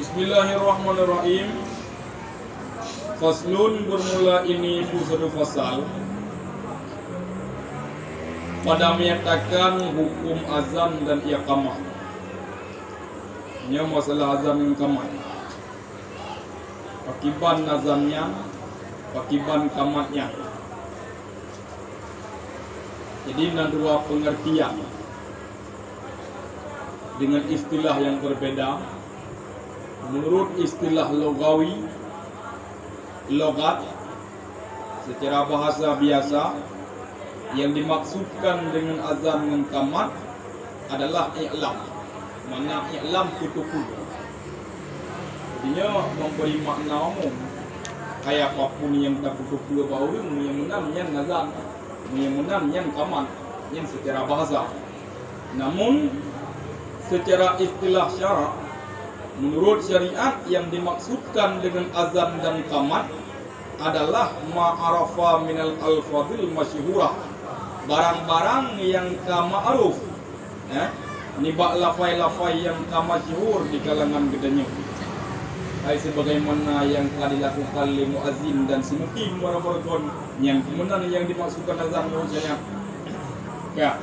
Bismillahirrahmanirrahim. Faslun bermula ini itu satu fasal pada menyatakan hukum azan dan iqamah. Ini masalah azan dan iqamah. Pakiban azannya, pakiban qamatnya. Jadi ada dua pengertian dengan istilah yang berbeda. Menurut istilah logawi, logat, secara bahasa biasa, yang dimaksudkan dengan azan dan qamat adalah i'lam. Makna i'lam tutup. Jadinya memberi makna umum. Kayak apapun yang tak tutup bau yang menang yang azan, yang menang yang qamat, yang secara bahasa. Namun secara istilah syarak, menurut syariat yang dimaksudkan dengan azan dan qamat adalah ma'arafa minal alfadil masyhurah, barang-barang yang ma'ruf, nibak lafai-lafai yang masyhur di kalangan gedenya. Hai sebagaimana yang telah dilakukan oleh muazzin dan simukim warahmatullahi yang kemudian yang dimaksudkan azan maksudnya. Ya.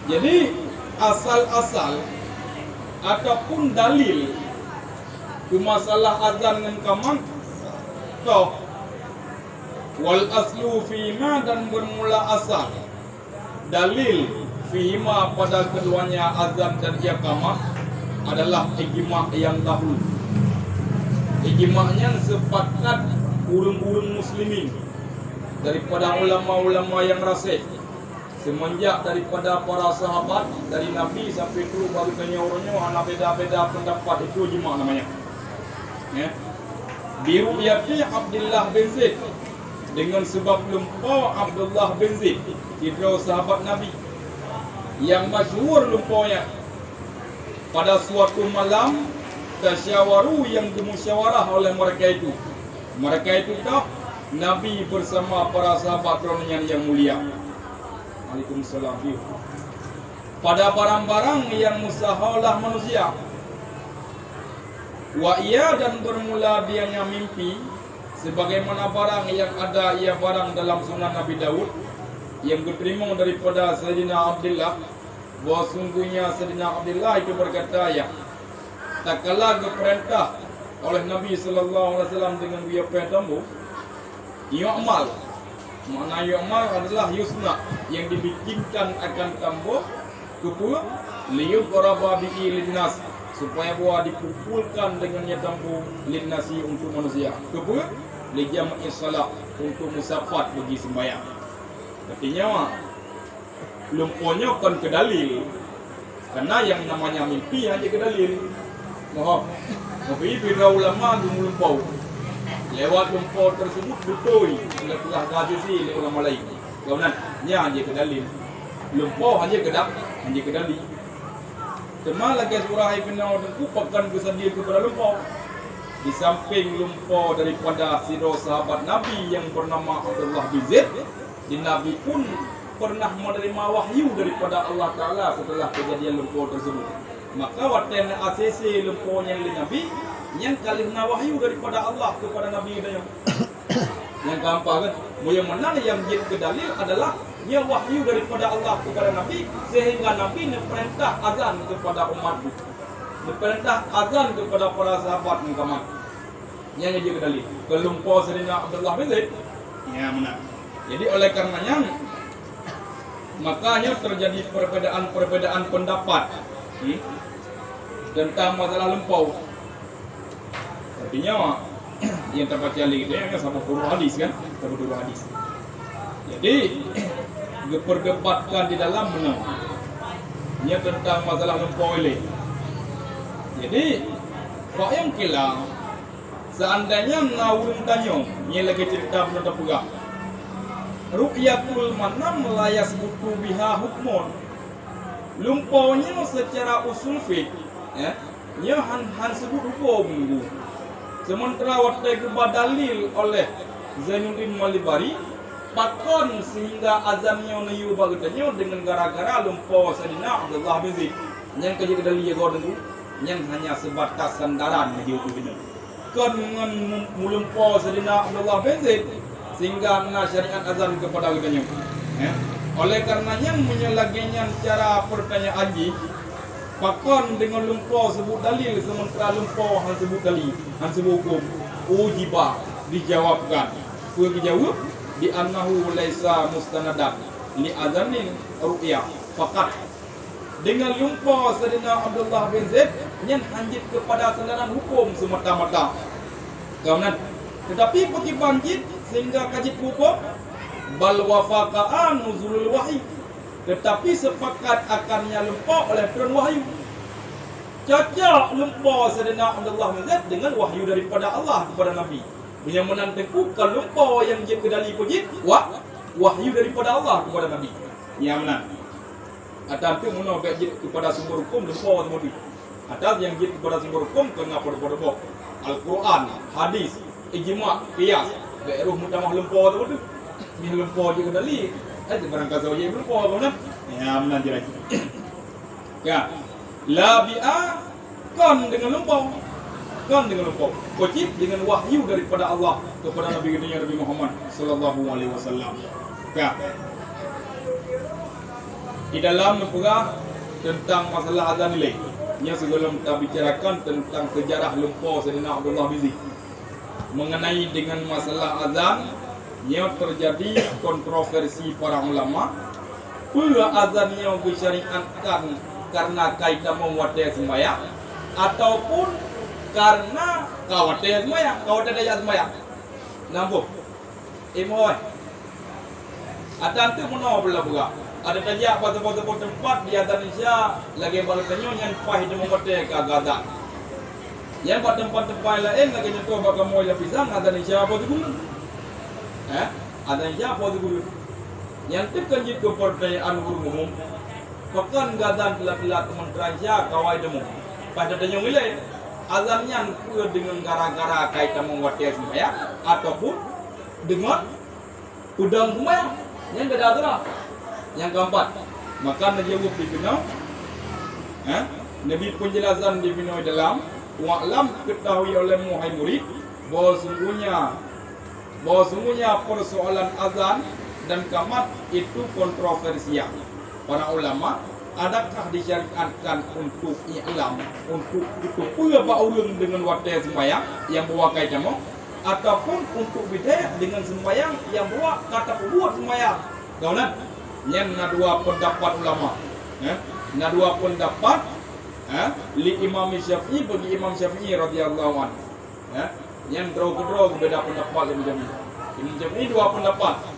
Jadi asal-asal ataupun dalil ke masalah azan dan qamat toh wal aslu fima dan bermula asal dalil fima pada keduanya azan dan iqamah adalah ijma' yang dahulu. Ijma'nya sepakat urung-urung muslimin daripada ulama-ulama yang rasih semenjak daripada para sahabat dari Nabi sampai itu baru kenyornya ana beda-beda pendapat, itu ijma' namanya. Ya. Biru'yati Abdullah bin Zaid, dengan sebab lumpau Abdullah bin Zaid, kira sahabat Nabi yang masyhur lumpaunya pada suatu malam tasyawaru yang dimusyawarah oleh mereka itu. Mereka itu tak Nabi bersama para sahabat yang mulia. Waalaikumsalam. Pada barang-barang yang mustahalah manusia. Wa iya dan bermula dianya mimpi sebagaimana barang yang ada ia barang dalam sunan Nabi Daud yang diterima daripada Sayyidina Abdullah bahwa sungguhnya Sayyidina Abdullah itu berkata, ya, tak kala diperintah oleh Nabi sallallahu alaihi wasallam dengan dia perintahmu yu'mal. Makna yu'mal adalah yusna, yang dibikinkan akan tambah kupul liyub qaraba bihi linnas, supaya buah dikumpulkan dengannya tambu linnasi untuk manusia, kupul li jam'i salat, untuk musafat bagi sembahyang. Artinya lumpuhnya bukan ke dalil, karena yang namanya mimpi hanya ke dalil. Tapi bila ulama dulu lumpau lewat lumpur tersebut betul telah dihadisi oleh ulama lain. Kemudian hanya ke dalil. Lumpur hanya ke dalil. Cuma lagi surah Ibn Audi itu bukan bersedia kepada lumpur. Di samping lumpur daripada siro sahabat Nabi yang bernama Abdullah bin Zaid, di Nabi pun pernah menerima wahyu daripada Allah Ta'ala setelah kejadian lumpur tersebut. Maka watan ACC lumpurnya oleh Nabi yang kali wahyu daripada Allah kepada Nabi dan yang gampang kan, yang mana yang jadi kedalil adalah dia wahyu daripada Allah kepada Nabi sehingga Nabi perintah azan kepada umatnya, perintah azan kepada para sahabat Muhammad. Yang jadi kedalil kelumpur Sayyidina Abdullah bin Zaid, ya benar. Jadi oleh karenanya makanya terjadi perbedaan pendapat tentang masalah lumpau. Artinya yang terbaca lagi dia kan sama turun hadis kan, sama turun hadis. Jadi diperdebatkan di dalam benar. Ini tentang masalah lumpau ini. Jadi Pak yang kila seandainya ngawung tanya, ini lagi cerita benar pegah. Ru'yatul manam melayas buku biha hukmun. Lumpaunya secara usul fiqh, ya, dia han sebut hukum. Sementara waktu itu badalil oleh Zainuddin Malibari, pakon sehingga azamnya nayu bagatanya dengan gara-gara lumpau Sayyidina Abdullah bin Zaid. Yang kerja kedali ya gorden tu, yang hanya sebatas sandaran dia tu benar. Kan dengan melumpa Sayyidina Abdullah bin Zaid sehingga mengenal syariat azan kepada kita. Oleh karenanya menyelaginya cara pertanyaan haji pakon dengan lumpur sebut dalil sementara lumpur hang sebut dalil hang sebut hukum ujiba dijawabkan dijawab di annahu laisa mustanadan li azanin ru'yah fakat dengan lumpur Sayyidina Abdullah bin Zaid yang hanjit kepada sandaran hukum semata-mata. Kemudian tetapi pergi banjit sehingga kajit hukum bal wafaqa'an nuzulul wahyi, tetapi sepakat akannya lumpur oleh turun wahyu. Cocok lumpur Sayyidina Abdullah bin Zaid dengan wahyu daripada Allah kepada Nabi. Yang menantegukan lumpur yang dia kedali pejit wahyu daripada Allah kepada Nabi. Yang mana? Atau tu mana bejit kepada sumber hukum lumpur tadi. Atau yang jit kepada sumber hukum kena pada Al-Quran, hadis, ijma', qiyas, gairah mutamah lumpur tu. Ni lumpur je kendali. Ada barang kata je lumpur kan? Ya, benar je lagi. Ya. La bi'a kan dengan lumpur. Kan dengan lumpur. Kocip dengan wahyu daripada Allah kepada Nabi kita Nabi Muhammad sallallahu alaihi wasallam. Ya. Di dalam memperah tentang masalah azan nilai. Yang sebelum kita bicarakan tentang sejarah lumpur Sayyidina Abdullah bin Zaid mengenai dengan masalah azan yang terjadi kontroversi para ulama. Pula azan yang disyariatkan karena kaitan memwatai sembahyang ataupun karena kawatai sembahyang, kawatai daya sembahyang. Nampak? Moy. Atan tu mana pula. Ada tajak pada tempat di azan Isya lagi balatnya yang pahit memwatai ke azan. Yang pada tempat-tempat lain lagi nyentuh bakal moy pisang azan Isya apa tu? Ada yang apa tu? Yang tekan jika pertanyaan umum, pakan gadan telah kementerian Syah kawai demo. Pada tanya wilayah, azannya dengan gara-gara kaitan memwatai sembahyang ataupun dengan udang sembahyang. Yang kedua, yang keempat, maka najawab di bina, Nabi penjelasan di bina dalam wa'lam ketahui olehmu hai murid bahawa sungguhnya persoalan azan dan qamat itu kontroversial. Para ulama adakah disyariatkan untuk i'lam, untuk pula baulun dengan watai sembahyang yang bawa kaitan ataupun untuk bid'ah dengan sembahyang yang bawa kata buat sembahyang. Kawan, yang dua pendapat ulama. Nah dua pendapat li Imam Syafi'i bagi Imam Syafi'i radhiyallahu anhu. Yang kedua berbeda pendapat Imam Syafi'i dua pendapat.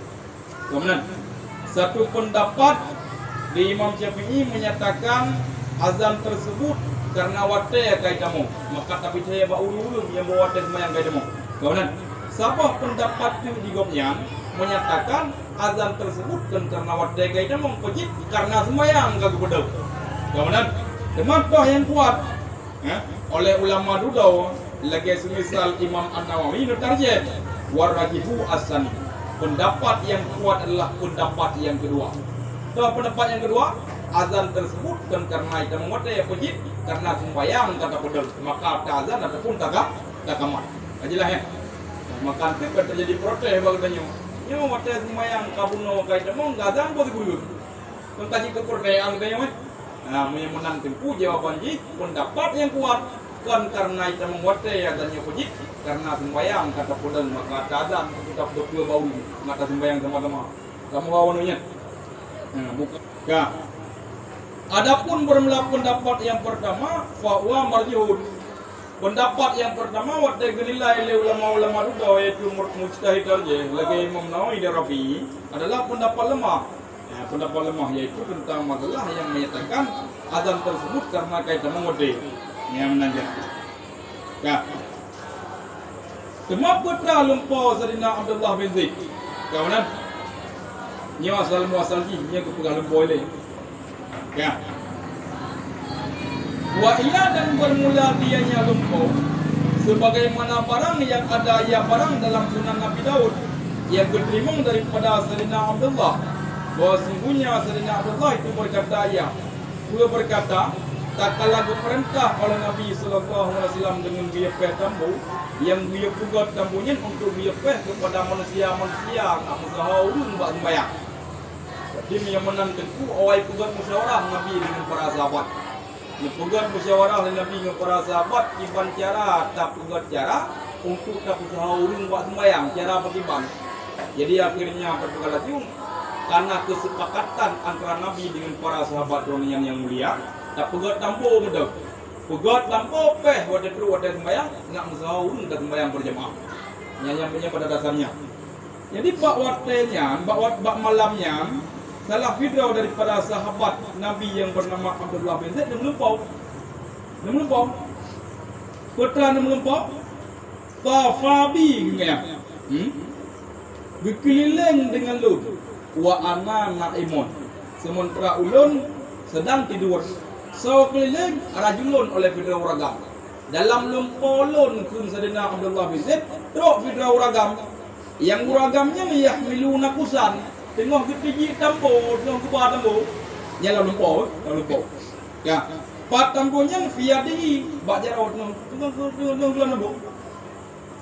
Kemudian satu pendapat di Imam Syafi'i menyatakan azan tersebut karena watai kaidamu, maka tapi saya baulun yang bawa watai sembahyang kaidamu. Kemudian siapa pendapat itu di Gomyan menyatakan azan tersebut karena watai kaidamu pejit karena sembahyang kagak bedau. Kemudian tempat yang kuat oleh ulama dulu lagi semisal Imam An-Nawawi nutarjih warajihu asani. Pendapat yang kuat adalah pendapat yang kedua. Pendapat yang kedua, azan tersebut karena itu memwatai pejit karena sembahyang kata pedal, maka azan ataupun takamat. Ajalah ya. Maka itu terjadi protes bagainya. Yang memwatai sembahyang kabuno kaitan mau azan boleh guyur. Tentang jika pertanyaan katanya yang menang tempuh jawaban ji pendapat yang kuat kan karena itu memwatai azannya pejit karena sembahyang kata pedal, maka azan kita berdua bau ngata sembahyang sama-sama. Kamu awanunya. Bukan. Ya. Adapun bermula pendapat yang pertama fahuwa marjuhun. Pendapat yang pertama watai genilai oleh ulama-ulama juga yaitu mujtahid saja lagi Imam Nawawi dan Rafi'i adalah pendapat lemah. Pendapat lemah yaitu tentang masalah yang menyatakan azan tersebut karena kaitan mengutai yang menanjak. Ya. Semua putra lumpur Sayyidina Abdullah bin Zaid. Kawanan ni asal muasal ni yang kepegang boleh. Ya. Wa ila dan bermula dianya lumpur sebagaimana barang yang ada ia barang dalam Sunan Nabi Daud yang diterima daripada Sayyidina Abdullah. Bahawa sungguhnya Sayyidina Abdullah itu berkata ia. Dia berkata tak kala diperintah oleh Nabi sallallahu alaihi wasallam dengan dia peh tambu yang dia pugat tambunya untuk dia peh kepada manusia-manusia nak musyawarah buat sembahyang. Jadi yang menandaku awal pugat musyawarah Nabi dengan para sahabat. Dia pugat musyawarah Nabi dengan para sahabat iban cara tak pugat cara untuk tak musyawarah buat sembahyang cara bagaimana. Jadi akhirnya berkala itu karena kesepakatan antara Nabi dengan para sahabat yang mulia, tak pegat tampo mudah. Pegat tampo peh wadah perlu wadah sembahyang nak musyawarah dan sembahyang berjemaah. Yang pada dasarnya. Jadi bak watenya, bak malamnya salah fitrah daripada sahabat Nabi yang bernama Abdullah bin Zaid dia melampau. Putra dia melampau. Tafabi ngaya. Berkeliling dengan lun wa ana naimun sementara ulun sedang tidur. So keliling rajulun oleh fitrah uragam dalam lumpolun kun sadina Abdullah bin Zaid teruk fitrah uragam yang uragamnya yahmiluna kusan tengah gede tampo tengah kupa tampo nyala lumpol ya pat tamponya fiadi bak jarau tengah nampo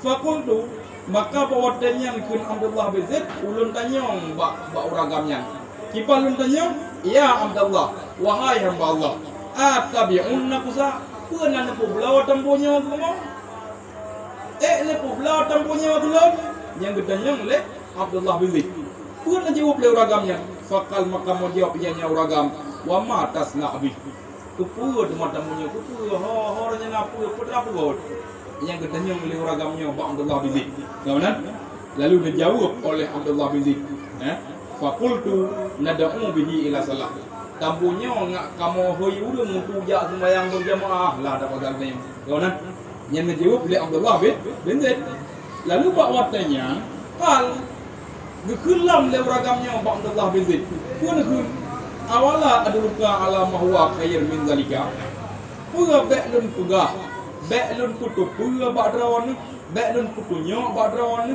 fakultu maka bawatannya kun Abdullah bin Zaid ulun tanyong bak uragamnya. Kipa ulun tanyong, ya Abdullah, wahai hamba Allah, atabi'unna kusa, pernah nepu belau tampunya aku mau? Nepu belau tampunya aku lom? Yang ditanyong oleh Abdullah bin Zaid. Pernah jawab oleh uragamnya. Fakal maka mau jawab ianya uragam, wa ma tasna abi. Kupur demam tamunya, kupur hornya napu, putra pugol. Yang ditanya oleh uragamnya Abdullah bin Zaid. Kemudian lalu dijawab oleh Abdullah bin Zaid. Fakultu nada'u bihi ila salat. Tampunya ngak kamu hoi urung untuk jak sembahyang berjamaah lah dapat galanya. Kemudian yang dijawab oleh Abdullah bin Zaid. Lalu bak watanya hal gekulam le uragamnya Abdullah bin Zaid. Kun awala adluka ala mahwa khair min zalika. Pura be'lun pugah Be'lun putu pula badrawan ni, be'lun putunya badrawan ni.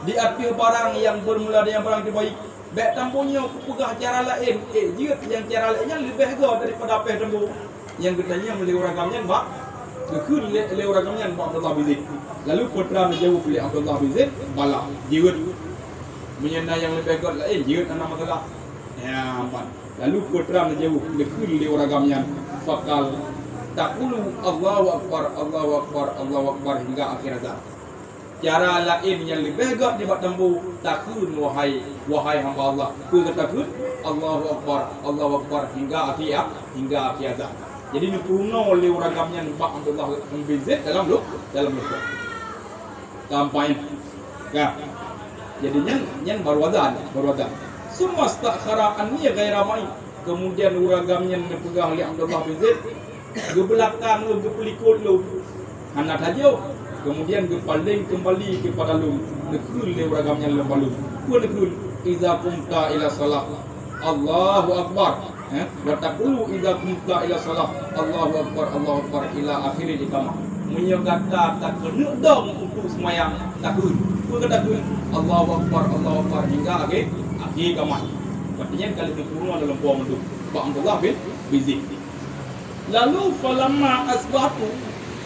Di akhir barang yang bermula dengan barang terbaik. Bek tampunya pegah cara lain. Jika yang cara lainnya lebih gau daripada peh tampu. Yang katanya oleh uragamnya bak. Kekun oleh uragamnya bak Abdullah bin Zaid. Lalu putra menjawab oleh Abdullah bin Zaid, bala, jiwat. Menyenda yang lebih gau lain, jiwat anak masalah. Ya, ampun. Lalu putra menjawab kekun oleh uragamnya. Fakal takulu Allahu Akbar, Allahu Akbar, Allahu Akbar hingga akhir azan. Cara lain yang lebih gak di batambu takun wahai hamba Allah. Ku takun Allahu Akbar, Allahu Akbar hingga akhir azan. Jadi dipuno oleh uragamnya Pak Abdullah bin Zaid dalam lupa. Sampai ya. Jadi nyen baru azan. Semua takhara anni ghaira mai. Kemudian uragamnya dipegang oleh Abdullah bin Zaid. Ke belakang lu, ke pelikut lu, anak saja. Kemudian ke paling kembali kepada lu, nekul le uragamnya lu balu. Ku nekul iza kumta ila salat Allahu Akbar. Wa taqulu iza kumta ila salat Allahu Akbar ila akhir iqamah. Munyo kata tak kena dong untuk sembahyang takun. Ku takun Allahu Akbar hingga akhir iqamah. Artinya kalau dikurung dalam puang itu Pak Abdullah bin Zaid. Lalu falamma asbahtu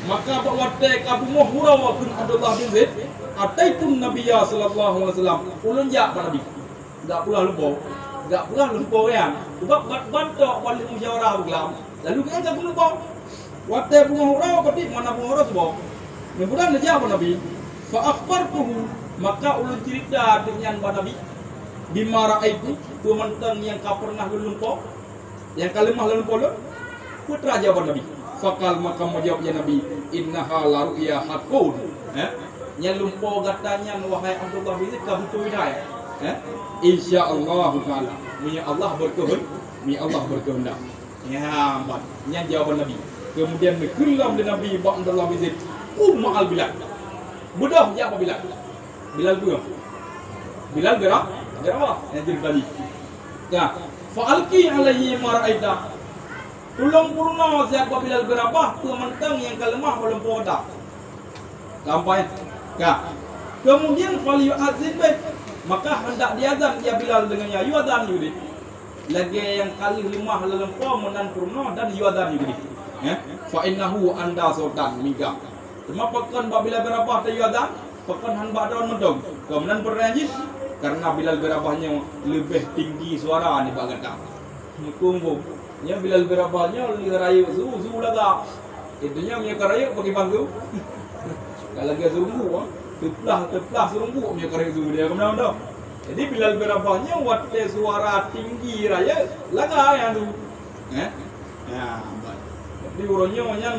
maka bawatek Abu Muhrawa bin Abdullah bin Zaid ataitun Nabiyya sallallahu alaihi wasallam ulun jak Nabi. Enggak pula lupa kan. Sebab bantok balik musyawarah bergelam. Lalu kan tak lupa. Watek Abu Muhrawa ketik mana Abu Muhrawa sebab. Kemudian dia jawab Nabi. Fa akhbartuhu maka ulun cerita dengan Nabi bima raaitu tu mentang yang ka pernah lupa. Yang kalimah lupa. Putra jawab Nabi. Fakal maka menjawab ya Nabi, innaha la ru'ya haqqun. Yang lupa katanya wahai Abdullah bin Zaid betul dah. Insyaallah taala. Min Allah berkehendak. Ya, ampun. Yang jawab Nabi. Kemudian berkelam dengan Nabi Abdullah bin Zaid. Ma'al Bilal. Budak siapa Bilal? Bilal juga. Bilal gerak apa? Yang jadi tadi. Ya, fa'alqi alaihi ma ra'aita. Tolong purna siapa Bilal berapa? Tu mentang yang kalemah belum poda. Sampai. Ya. Kemudian fal yu'adzin baik. Maka hendak diazan ya Bilal dengan ya yu'adzan yudi. lagi yang kali 5 lempau menan purna dan yuadan juga fa innahu anda sultan mika cuma pekan bila berabah ta yuadan pekan han badawan mendong kemudian bernyanyi karena Bilal berabahnya lebih tinggi suara ni bagata kumpul nya Bilal berabahnya lirayu zu laga itunya nya karayu pakai bangku kalau dia surumbu teplah surumbu nya karayu zu dia kemudian dah jadi Bilal berabahnya watte suara tinggi raya laga yang tu ya jadi uronnya yang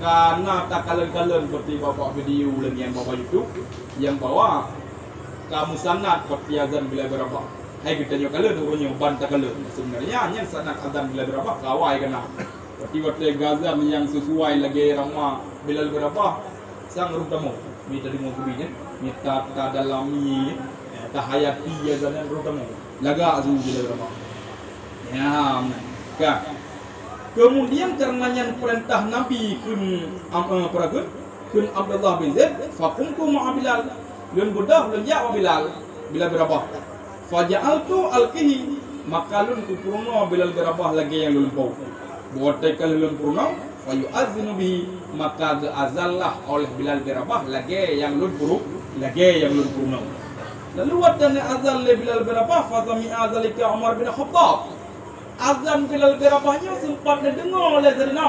karena tak kalen-kalen seperti bapak video lagi yang bapak YouTube yang bawa kamu sanad seperti azan Bilal berabah hai kita nyo kalen uronnya ban tak kalen sebenarnya hanya sanad azan Bilal berabah kawai kena seperti watte gazan yang sesuai lagi ramah Bilal berabah sang rutamu minta dimo kubinya minta dalami tahayati azan rutamu laga azan Bilal berabah ya kan. Kemudian karenanya perintah Nabi kun Abdullah bin Zaid faqumtu ma'a Bilal lun budah lun ya wa Bilal berabah faja'altu alqihi maka lun kupurno Bilal berabah lagi yang lun pau buat tekal lun purno wa yu'adzinu bihi maka azallah oleh Bilal berabah lagi yang lun purno lalu wadana azal Bilal berabah fa sami'a zalika Umar bin Khattab azan Bilal berabahnya sempat didengar oleh Sayyidina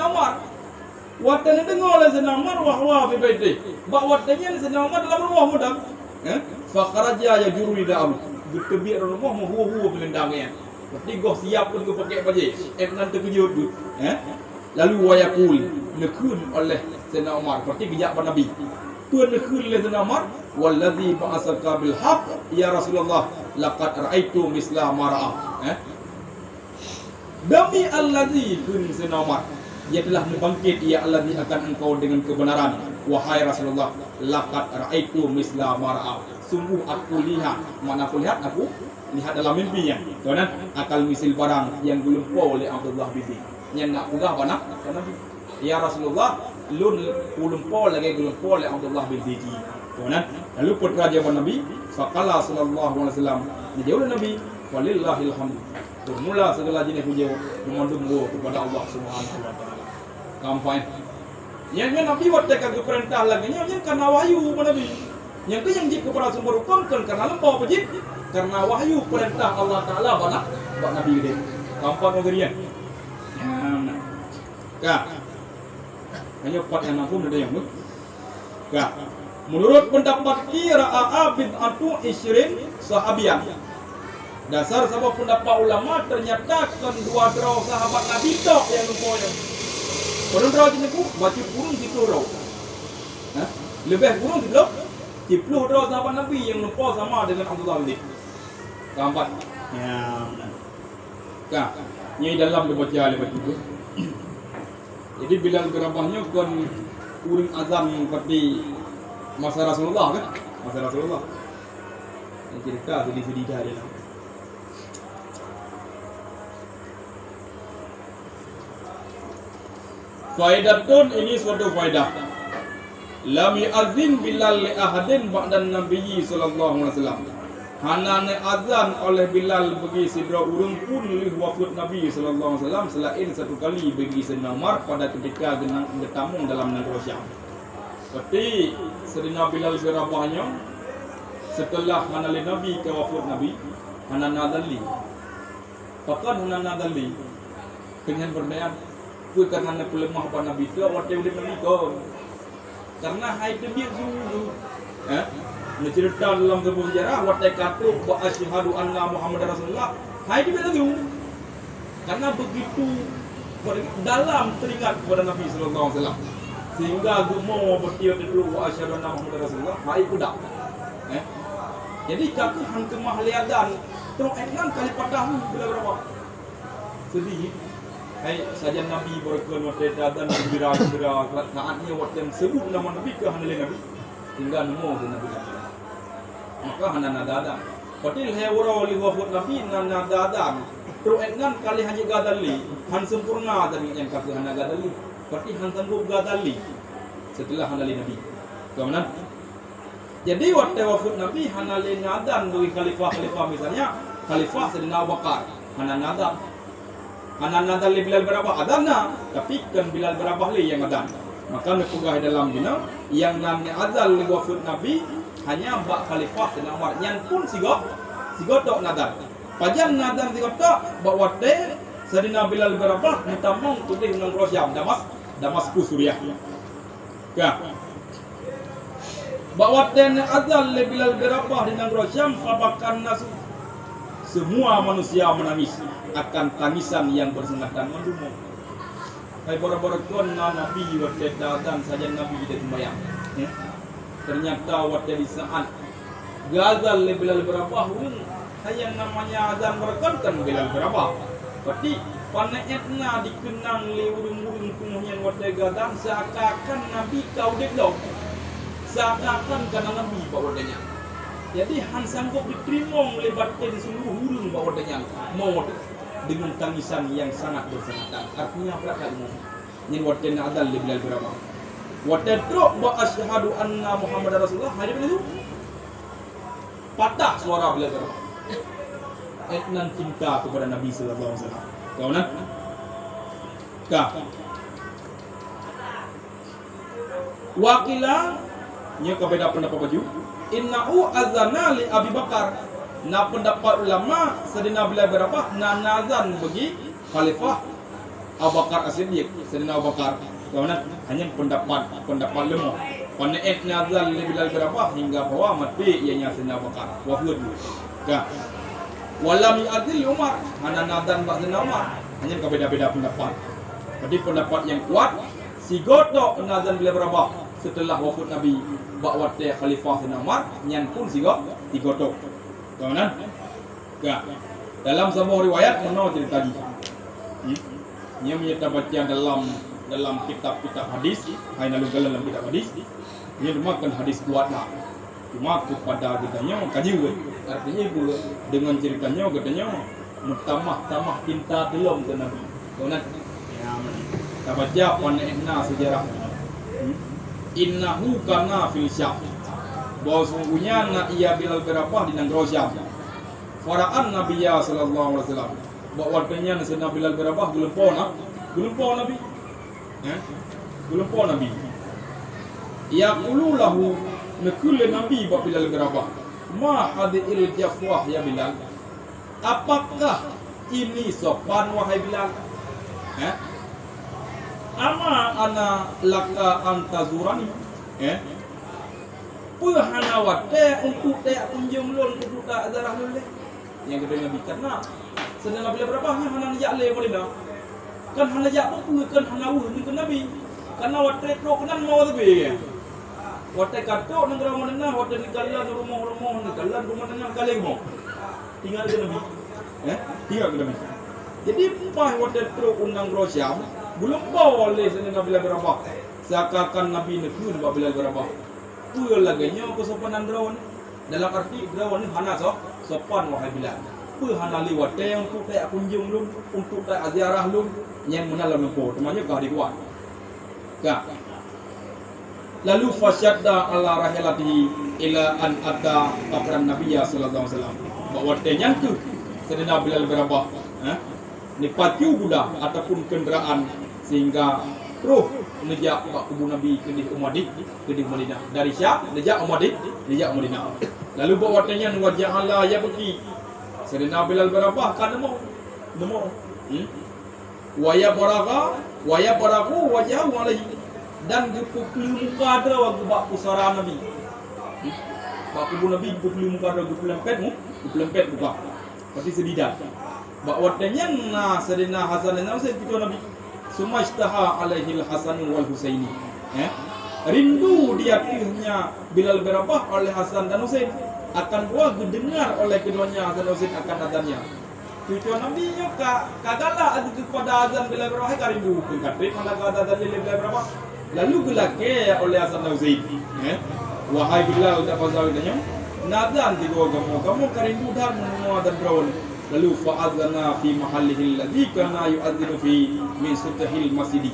Umar. Waktu didengar oleh Sayyidina Umar wahwa fi baiti. Bakwatnya Sayyidina Umar dalam rumah mudah. Fa kharaja yajuru lida'u. Berkebir rumah huwa belendangnya. Berarti goh siap pun go pakai baju. Nanti kejut tu. Lalu wayaqul nekun oleh Sayyidina Umar. Berarti kejak pada Nabi. Tuan nekun oleh Sayyidina Umar wallazi ba'asaka bil haqq ya Rasulullah laqad ra'aitu misla ma ra'a. Demi allazi kun sinamar ia telah membangkit ia allazi akan engkau dengan kebenaran wahai Rasulullah laqad raaitu misla mar'a sungguh aku lihat mana aku lihat dalam mimpinya tuan akal misil barang yang dilumpau oleh Abdullah bin yang nak pugah banak ya Rasulullah lun lumpau lagi dilumpau oleh Abdullah bin tuan lalu putra dia Nabi faqala sallallahu alaihi wasallam dia Nabi walillahil hamd bermula segala jenis puja memandunggo kepada Allah Subhanahu wa taala. Kampai. Yang Nabi waktu kagak perintah lagi yang karena wahyu Nabi. Yang ke yang jik kepada sumber hukum kan karena lempau pejit karena wahyu perintah Allah taala bana bak Nabi gede. Kampai ngerian. Kak. Hanya 4 yang aku ada yang Kak. Menurut pendapat qira'ah bin atu isrin sahabian. Dasar sebab pendapat ulama ternyata kan 2 draw sahabat Nabi tok yang lumpanya. Kurang draw jenis ku baca kurung 10 draw. Lebih kurung 10 draw sahabat Nabi yang lupa sama dengan Abdullah bin Zaid. Keempat. Ya. Kak, ini dalam dibaca lepas itu. Jadi Bilal berabahnya kan kurang azam seperti masa Rasulullah kan? Masa Rasulullah. Ini cerita sedih-sedih dia. Faidatun ini suatu faidah. Lam yu'adzin Bilal li ahadin ba'dan Nabi sallallahu alaihi wasallam. Hanane azan oleh Bilal bagi sidra urung pun li wafat Nabi sallallahu alaihi wasallam selain satu kali bagi Sayyidina Umar pada ketika bertamu dalam negeri Syam. Seperti Sayyidina Bilal berabahnya setelah hanale Nabi ke wafat Nabi hanana dalli. Pakan hanana dalli dengan berdaya ku karena nak lemah pada Nabi tu awak dia Nabi kau karena hai dia dulu cerita dalam sebuah sejarah awak kata wa asyhadu anna Muhammadar Rasulullah hai dia dulu karena begitu dalam teringat kepada Nabi sallallahu alaihi wasallam sehingga agama bertiap dulu wa asyhadu anna Muhammadar Rasulullah hai kuda jadi kata hang kemah liadan terus enam kali padahu bila berapa sedih. Hai saja Nabi berkenan waktu dan gembira saatnya waktu sebut nama Nabi ke hanale Nabi hingga nemu Nabi. Maka hanana dada. Patil hai ora li wafat Nabi nana dada. Teruengan kali hanya gadali han sempurna dari yang kata hana gadali. Pati han sanggup gadali setelah hanale Nabi. Kemudian jadi waktu wafat Nabi hanale ngadan bagi khalifah misalnya khalifah Sayyidina Abu Bakar. Hanan nadar li Bilal berabah adana, tapi kan Bilal berabah li yang adan. Maka nepugah dalam bina yang namanya azal li wafud Nabi hanya bak khalifah Sayyidina Umar. Yang pun sigotok nadar. Pajan nadar sigotok bak wate Sayyidina Bilal berabah mutamong tudih dengan Rosyam Damaskus Suriah. Ya. Bahwa dan azal Bilal berabah di negara Syam fabakan nasu. Semua manusia menangis akan tangisan yang bersengatan mendumung. Hai bora-bora tuan Nabi waktu datang saja Nabi kita sembahyang. Ya. Ternyata waktu di saat gazal Bilal berabah yang namanya azan merekankan Bilal berabah. Berarti panetna dikenang le urung-urung kumuhyan waktu gazal seakan Nabi kau deklok. Seakan karena Nabi bawadanya. Jadi han sanggup diterima oleh batin seluruh hurung bawadanya mau dengan tangisan yang sangat bersangatan. Artinya apa kalimu? Yang watin adal Bilal berabah. Watin truk ba asyhadu anna Muhammad Rasulullah hari itu patah suara Bilal berabah. Etnan cinta kepada Nabi sallallahu alaihi wasallam. Kau nak? Kah? Wakilah nya kabeda pendapat baju innahu azana li Abi Bakar na pendapat ulama Sayyidina Bilal berabah na nazan bagi khalifah Abu Bakar As-Siddiq Sayyidina Abu Bakar kawana hanya pendapat lemah panet nazan li Bilal berabah hingga bahwa mati ianya Sayyidina Abu Bakar wafud ka walam yu'adil Umar hana nazan bak Sayyidina Umar hanya kabeda-beda pendapat. Jadi pendapat yang kuat sigoto nazan Bilal berabah setelah wafat Nabi bak wate khalifah Sayyidina Umar nyan pun sigotok. Kawanan? Ya. Dalam sebuah riwayat menau cerita lagi. Nya kita baca dalam kitab-kitab hadis, dalam kitab hadis. Ini dimakan hadis kuatlah. Cuma kepada katanya kaji artinya itu dengan ceritanya katanya mutamah cinta dalam ke Nabi. Kawanan? Ya. Kita baca panena sejarah. Innahu kana fil Syam. Bahwa sungguhnya nak ia Bilal berabah di negara Syam. Fara'an Nabiya sallallahu alaihi wasallam. Bahwa artinya Sayyidina Bilal berabah gelempon Nabi. Gelempon Nabi. Yaqulu lahu nakul Nabi ba Bilal berabah. Ma hadil jafwah ya Bilal. Apakah ini sopan wahai Bilal? Ama ana laka antazurani Puhana wate untuk tak kunjung lon untuk tak darah loleh yang kedua Nabi karena Sayyidina Bilal berabahnya hana najak le boleh dah kan hana najak apa kan hana ni kan Nabi karena wate pro kenan mau lebih wate kato negara mana wate negara rumah negara rumah tengah kali mau tinggal ke Nabi tinggal ke Nabi jadi pas wate pro undang Rosyam belum boleh Sayyidina Bilal berabah. Seakan Nabi nekun Bilal berabah. Puil laganya kesopanan drawan. Dalam arti drawan ni hana sopan wahai Bilal. Puil hana liwat yang untuk tak kunjung lum, untuk tak ziarah lum, yang menalam lempo. Temannya kah dikuat. Kah. Lalu fasyadda ala rahilatihi ila an atta qabran Nabiyya sallallahu alaihi wasallam. Bahawa yang tu Sayyidina Bilal berabah. Ni patiu budak ataupun kenderaan sehingga terus menejak kubur Nabi ke Madinah dari Syam menejak Madinah lalu bawa tanya wajah Allah ya pergi Sayyidina Bilal berabah kan nemu waya baragu wajah alaihi dan gepukul muka ada waktu bak pusara Nabi bak kubur Nabi gepukul muka ada gepulempet buka pasti sedidak bak watanya na Sayyidina Hasan dan Husain kita Nabi Suma istaha alaihi al-Hasan wal Husaini. Rindu di hatinya Bilal berabah oleh Hasan dan Husain akan buah didengar oleh keduanya Hasan dan Husain akan adanya. Cucu Nabi nya kagala ada kepada azan Bilal berabah ka rindu katrik mana ada azan Bilal berabah. Lalu gelake oleh Hasan dan Husain. Wahai Bilal tak pasal katanya. Nazan tigo kamu karindu dan semua dan brawn. Lalu fa'adzana fi mahallihi alladhi kana yu'adzinu fi min sutahil masjid.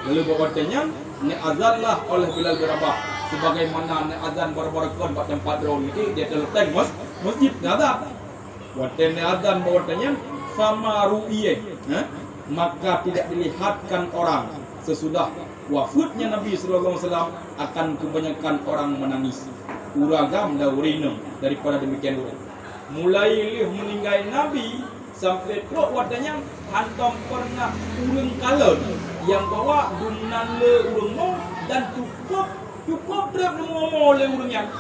Lalu bahwatanya ni azanlah oleh Bilal berabah sebagaimana ni azan bar-bar kon pada tempat drawn ini dia terletak masjid nazar. Watene azan bahwatanya fama ru'iyah, maka tidak dilihatkan orang sesudah wafatnya Nabi sallallahu alaihi wasallam akan kebanyakan orang menangis. Uragam da urinem daripada demikian urang. Mulai lih meninggal Nabi sampai teruk wadanya hantam pernah urang kalon yang bawa dunan le urang mo dan cukup terap ngomong oleh urangnya.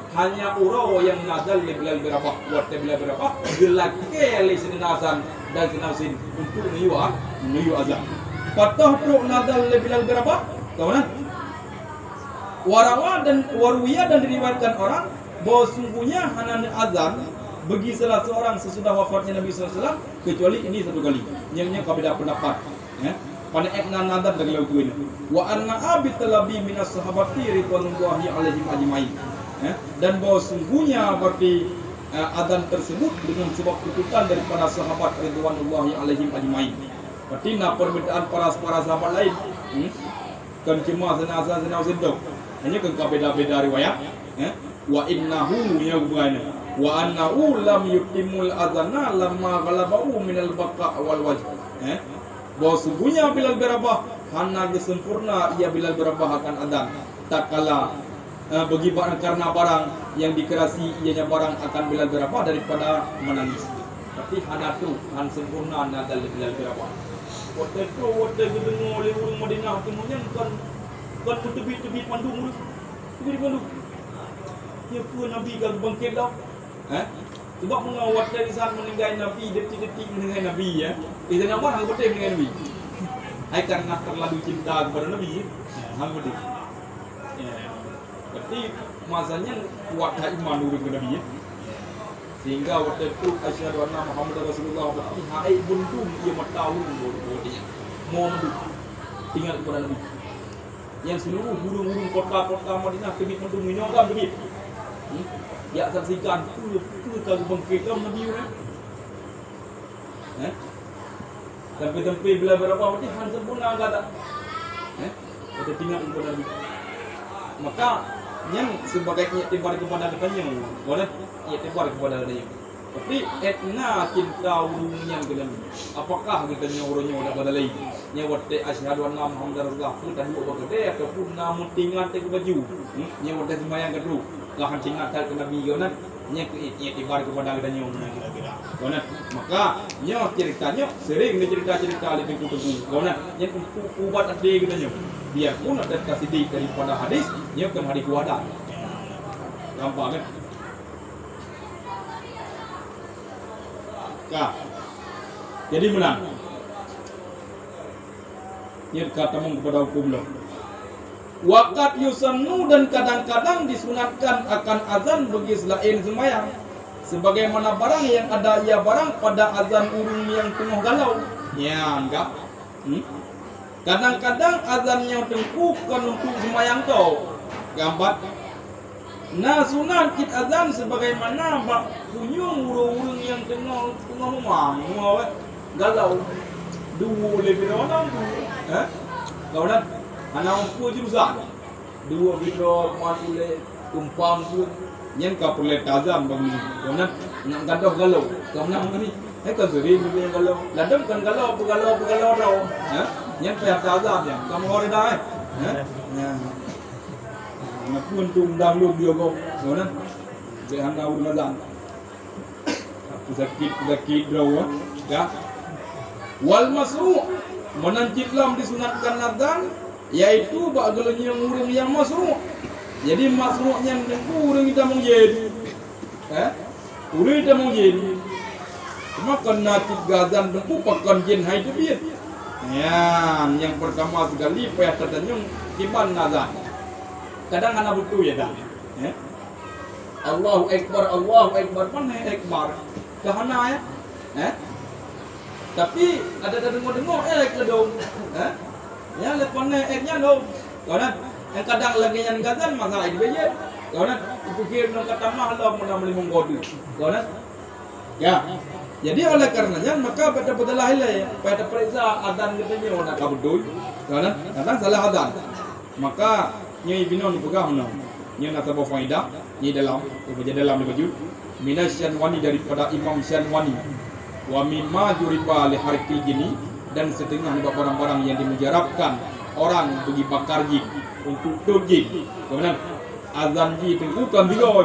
Hanya uro yang nazal bilal berapa waktu bilal berapa gelake oleh sini nazan dan sinasin untuk menuju azan. Patah teruk nazal bilal berapa? Tahu kan? Warawa dan waruya dan diriwayatkan orang bahwa sungguhnya hanan azan bagi salah seorang sesudah wafatnya Nabi SAW kecuali ini satu kali. Yang berbeda pendapat. Pada ekna nadan dari laut ini. Wa anna abi talabi minas sahabati ridwanullahi alaihim ajmain. Dan bahwa sungguhnya berarti azan tersebut dengan sebab tuntutan daripada sahabat ridwanullahi alaihim ajmain. Berarti nak permintaan para sahabat lain. Kan cuma senasa sedok. Hanya kan beda-beda riwayat. Wa innahu ya buana. Wa annahu lam yutimul azana lamma ghalabau minal baqa wal wajh. Bahwa sungguhnya Bilal berabah hana sempurna ia Bilal berabah akan azan. Tak kala bagi karena barang yang dikerasi ianya barang akan Bilal berabah daripada menangis. Tapi hana tu han sempurna nazal Bilal berabah. Waktu dengar oleh orang Madinah temunya kan tebi pandu mulut. Tebi pandu. Ya pun Nabi kan bangkit dah. Sebab mengawat dari saat meninggal Nabi, detik-detik meninggal Nabi ya. Itu nama hang betul meninggal Nabi. Hai karena terlalu cinta kepada Nabi. Hang betul. Ya. Berarti masanya kuat iman urang ke Nabi ya. Sehingga waktu itu asyhadu anna Muhammadar Rasulullah berarti hai buntung ia matahu bodohnya. Mau tinggal kepada Nabi. Yang seluruh burung-burung kota-kota Madinah kebit mentung minogam kebit. Ya saksikan tu kalau bangkit Nabi orang. Tempe-tempe bila berapa mati han sempurna kata. Kita tinggal kepada Nabi. Maka yang sebagai tibar kepada katanya, boleh ia tibar kepada katanya. Tapi etna cinta urungnya ke Nabi. Apakah katanya orangnya udah pada lain? Nya wate asyhadu anna Muhammadar Rasulullah pun tadi buat gede ataupun namun tinggal ke baju. Nya wate sembahyang kedua. Lahan tinggal ke Nabi kan? Nya tibar kepada katanya kira-kira. Kan? Maka nya ceritanya sering cerita-cerita lebih kutu. Kan? Nya ubat ada katanya. Biarpun ada kasih daripada hadis, nya kan hadis kuada. Gampang kan? Kah. Jadi menang. Ia kata kepada hukum lo. Wakat yusannu dan kadang-kadang disunatkan akan azan bagi selain sembahyang. Sebagaimana barang yang ada ia barang pada azan urung yang tengah galau. Ya enggak. Kadang-kadang azannya bukan untuk sembahyang tau. Gambar. Nah sunat kit azan sebagaimana bak punyung urung-urung yang tengah rumah galau. Dua lebih orang tu. Kau nak anak umpu jurusan. Dua bidro manule tumpang tu. Yang kau perlu azan bagi. Kau nak gaduh galau. Kau nak ni. Kau sering ni galau. Ladam kan galau tau. Yang pihak azan yang kamu orang dah. Nak pun tundang lu dia kau. Kau nak. Jangan tahu azan. Sakit draw ya. Wal masru' menancit lam disunatkan azan yaitu bagelnya urang yang masru'. Jadi masru'nya urang kita mau jadi. Urang kita mau jadi. Cuma kena tiga azan tempu pakan jin hai tu biar. Ya, yang pertama sekali payah tertanyung tiban azan. Kadang anak betul ya dah. Allahu Akbar mana akbar. Kahana ya. Tapi ada dengar ke dong. Ya lepas naiknya dong. Karena yang kadang lagi yang gazan masalah itu aja. Karena fikir nak kata mahal mana beli menggodu. Karena ya. Jadi oleh karenanya maka pada lahir pada periksa adan katanya orang kabudul. Karena kadang salah adan. Maka nyai binon dipegang no. Nyai nak tahu faedah, nyai dalam di baju. minas Syanwani daripada Imam Syanwani wa mimma juriba li harqil gini dan setengah barang-barang yang dimujarabkan orang pergi bakar jin untuk tujuh kemudian azan ji itu bukan bila